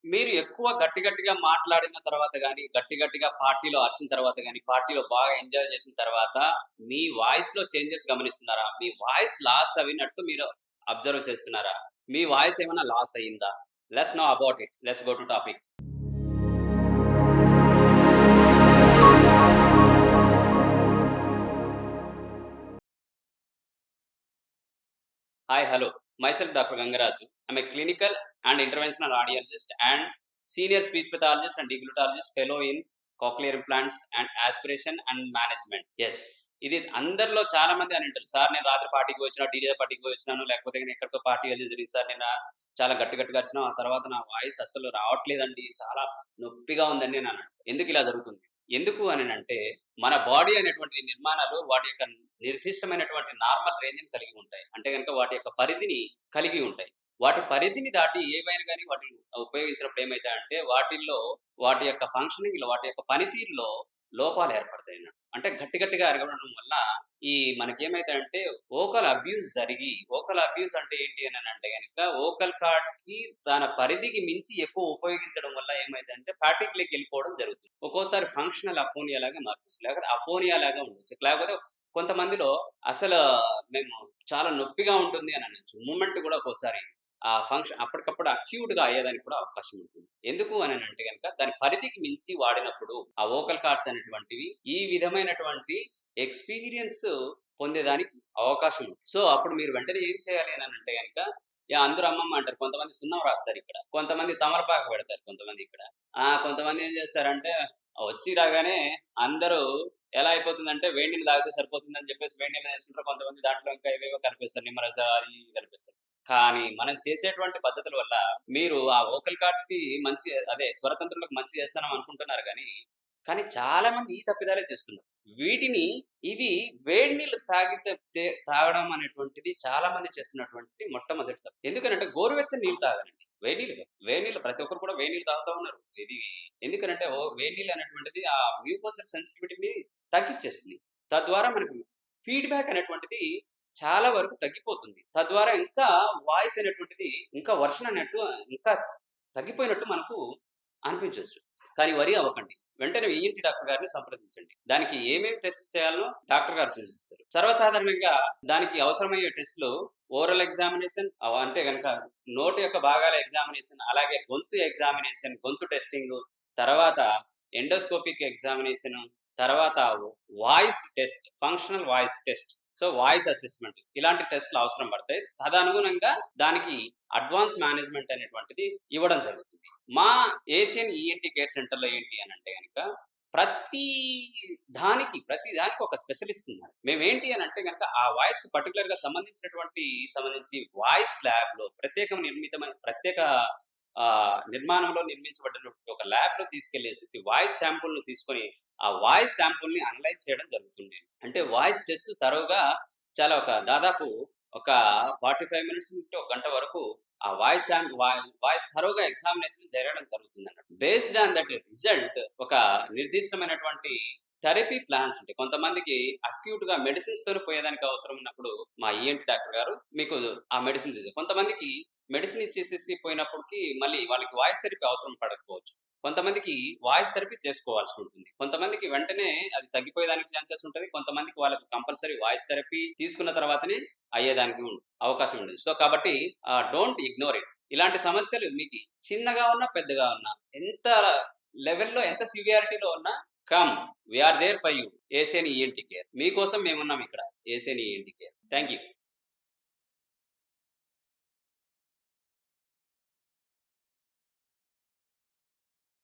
మీరు ఎక్కువ గట్టిగా మాట్లాడిన తర్వాత గాని, గట్టిగా పార్టీలో అరిచిన తర్వాత గాని, పార్టీలో బాగా ఎంజాయ్ చేసిన తర్వాత, మీ వాయిస్‌లో చేంజెస్ గమనిస్తున్నారా? మీ వాయిస్ లాస్ అవినట్టు మీరు అబ్జర్వ్ చేస్తున్నారా? మీ వాయిస్ ఏమైనా లాస్ అయిందా? Let's know about it. Let's go to topic. Hi, hello. Myself Dr. Gangaraju. I'm a clinical and interventional audiologist and senior speech pathologist and deglotologist fellow in cochlear implants and aspiration and management. Yes. ఇది అందరిలో చాలా మంది అని అంటారు. Sir నేను రాత్రి పార్టీకి వచ్చినా, డీజే పార్టీకి వచ్చినాను, లేకపోతే నేను ఎక్కడికో పార్టీ వెళ్ళి జరిగింది సార్. నేను చాలా గట్టిగా అరిచినా, ఆ తర్వాత నా వాయిస్ అస్సలు రావట్లేదండి. చాలా నొప్పిగా ఉందండి అని అన్నాడు. ఎందుకు ఇలా జరుగుతుంది? ఎందుకు అనంటే, మన బాడీ అనేటువంటి నిర్మాణాలు వాటి యొక్క నిర్దిష్టమైనటువంటి నార్మల్ రేంజ్‌ని కలిగి ఉంటాయి. అంటే గనుక వాటి యొక్క పరిధిని కలిగి ఉంటాయి. వాటి పరిధిని దాటి ఏవైనా గాని వాటిని ఉపయోగించినప్పుడు ఏమైతాయంటే వాటిల్లో వాటి యొక్క ఫంక్షనింగ్‌లో వాటి యొక్క పనితీరులో లోపాలు ఏర్పడతాయన్నట్టు. అంటే గట్టిగా అరవడం వల్ల ఈ మనకేమైతాయంటే వోకల్ అబ్యూజ్ జరిగి వోకల్ అబ్యూజ్ అంటే ఏంటి అనంటే గనక వోకల్ కార్డ్‌కి తన పరిధికి మించి ఎక్కువ ఉపయోగించడం వల్ల ఏమైద్దంటే ఫాటిగ్‌లోకెళ్ళిపోవడం జరుగుతుంది. ఒక్కోసారి ఫంక్షనల్ అఫోనియా లాగా మారొచ్చు. లేకపోతే అఫోనియా లాగా ఉండొచ్చు. లేకపోతే కొంతమందిలో అసలు మేము చాలా నొప్పిగా ఉంటుంది అని అనొచ్చు. మూవ్‌మెంట్ కూడా ఒక్కోసారి ఆ ఫంక్షన్ అప్పటికప్పుడు అక్యూట్‌గా అయ్యేదానికి కూడా అవకాశం ఉంటుంది. ఎందుకు అననంటే గనక దాని పరిధికి మించి వాడినప్పుడు ఆ వోకల్ కార్డ్స్ అనేటువంటివి ఈ విధమైనటువంటి ఎక్స్‌పీరియన్స్ పొందేదానికి అవకాశం ఉంది. సో, అప్పుడు మీరు వెంటనే ఏం చేయాలి అనంటే గనక అందరూ అమ్మమ్మ అంటారు. కొంతమంది సున్నం రాస్తారిక్కడ. కొంతమంది తమలపాకు పెడతారు కొంతమంది ఇక్కడ. కొంతమంది ఏం చేస్తారంటే వచ్చి రాగానే అందరూ ఎలా అయిపోతుందంటే వేడి నీళ్ళు తాగితే సరిపోతుందని చెప్పేసి వేడి నీళ్ళు తీసుకుంటారు. కొంతమంది దాంట్లో ఇంకా ఏవేవో కలిపేస్తారు. నిమ్మరసం అది ఇది కలిపేస్తారు. కానీ మనం చేసేటువంటి పద్ధతుల వల్ల మీరు ఆ వోకల్ కార్డ్స్‌కి మంచి అదే స్వరతంత్రులకు మంచి చేస్తున్నాం అనుకుంటున్నారు కానీ చాలా మంది ఈ తప్పిదాలే చేస్తున్నారు. వీటిని ఇవి వేడి నీళ్ళు తాగితే తాగడం అనేటువంటిది చాలా మంది చేస్తున్నటువంటి మొట్టమొదటి తప్పు. ఎందుకనంటే గోరువెచ్చని నీళ్ళు తాగాలండి. వేడి నీళ్ళు కాదు. వేడి నీళ్ళు ప్రతి ఒక్కరు కూడా వేడి నీళ్ళు తాగుతా ఉన్నారు. ఇది ఎందుకనంటే వేడి నీళ్ళు అనేటువంటిది ఆ మ్యూకోసల్ సెన్సిటివిటీని తగ్గిచ్చేస్తుంది. తద్వారా మనకు ఫీడ్‌బ్యాక్ అనేటువంటిది చాలా వరకు తగ్గిపోతుంది. తద్వారా ఇంకా వాయిస్ అనేటువంటిది ఇంకా వర్షన్ అన్నట్టు ఇంకా తగ్గిపోయినట్టు మనకు అనిపించొచ్చు. కానీ వరి అవ్వకండి. వెంటనే ఈఎన్‌టీ డాక్టర్ గారిని సంప్రదించండి. దానికి ఏమేమి టెస్ట్ చేయాలో డాక్టర్ గారు సూచిస్తారు. సర్వసాధారణంగా దానికి అవసరమయ్యే టెస్ట్‌లు ఓరల్ ఎగ్జామినేషన్ అంటే గనక నోటి యొక్క భాగాల ఎగ్జామినేషన్, అలాగే గొంతు ఎగ్జామినేషన్, గొంతు టెస్టింగు, తర్వాత ఎండోస్కోపిక్ ఎగ్జామినేషను, తర్వాత voice test, functional voice test. So, voice assessment ఇలాంటి టెస్ట్‌లు అవసరం పడతాయి. తదనుగుణంగా దానికి అడ్వాన్స్ మేనేజ్‌మెంట్ అనేటువంటిది ఇవ్వడం జరుగుతుంది. మా ఏషియన్ ఈఎన్‌టీ కేర్ సెంటర్‌లో ఏంటి అనంటే గనక ప్రతి ప్రతి దానికి ఒక స్పెషలిస్ట్ ఉన్నారు. మేమేంటి అనంటే గనక ఆ వాయిస్‌కి పర్టిక్యులర్‌గా సంబంధించి వాయిస్ ల్యాబ్‌లో ప్రత్యేక నిర్మాణంలో నిర్మించబడినటువంటి ఒక ల్యాబ్‌లో తీసుకెళ్ళేసేసి వాయిస్ శాంపుల్‌ని తీసుకొని, ఆ వాయిస్ శాంపుల్‌ని అనలైజ్ చేయడం జరుగుతుంది. అంటే వాయిస్ టెస్ట్ తరోగా చాలా దాదాపు ఒక 45 మినిట్స్ నుండి ఒక గంట వరకు ఆ వాయిస్ థరోగా ఎగ్జామినేషన్ జరగడం జరుగుతుందన్నట్టు. బేస్డ్ ఆన్ దట్ రిజల్ట్ ఒక నిర్దిష్టమైనటువంటి థెరపీ ప్లాన్స్ ఉంటాయి. కొంతమందికి అక్యూట్‌గా మెడిసిన్స్‌తోని పోయేదానికి అవసరం ఉన్నప్పుడు మా ఈఎన్‌టీ డాక్టర్ గారు మీకు ఆ మెడిసిన్స్ కొంతమందికి మెడిసిన్ ఇచ్చేసేసి పోయినప్పటికి మళ్ళీ వాళ్ళకి వాయిస్ థెరపీ అవసరం పడకపోవచ్చు. కొంతమందికి వాయిస్ థెరపీ చేసుకోవాల్సి ఉంటుంది. కొంతమందికి వెంటనే అది తగ్గిపోయేదానికి ఛాన్సెస్ ఉంటది. కొంతమందికి వాళ్ళకి కంపల్సరీ వాయిస్ థెరపీ తీసుకున్న తర్వాతనే అయ్యేదానికి అవకాశం ఉండేది. సో, కాబట్టి డోంట్ ఇగ్నోర్ ఇట్. ఇలాంటి సమస్యలు మీకు చిన్నగా ఉన్నా, పెద్దగా ఉన్నా, ఎంత లెవెల్‌లో ఎంత సివియారిటీలో ఉన్నా come we are there for you. Asian ENT care. మీకోసం మేమున్నాం ఇక్కడ. Asian ENT care. Thank you.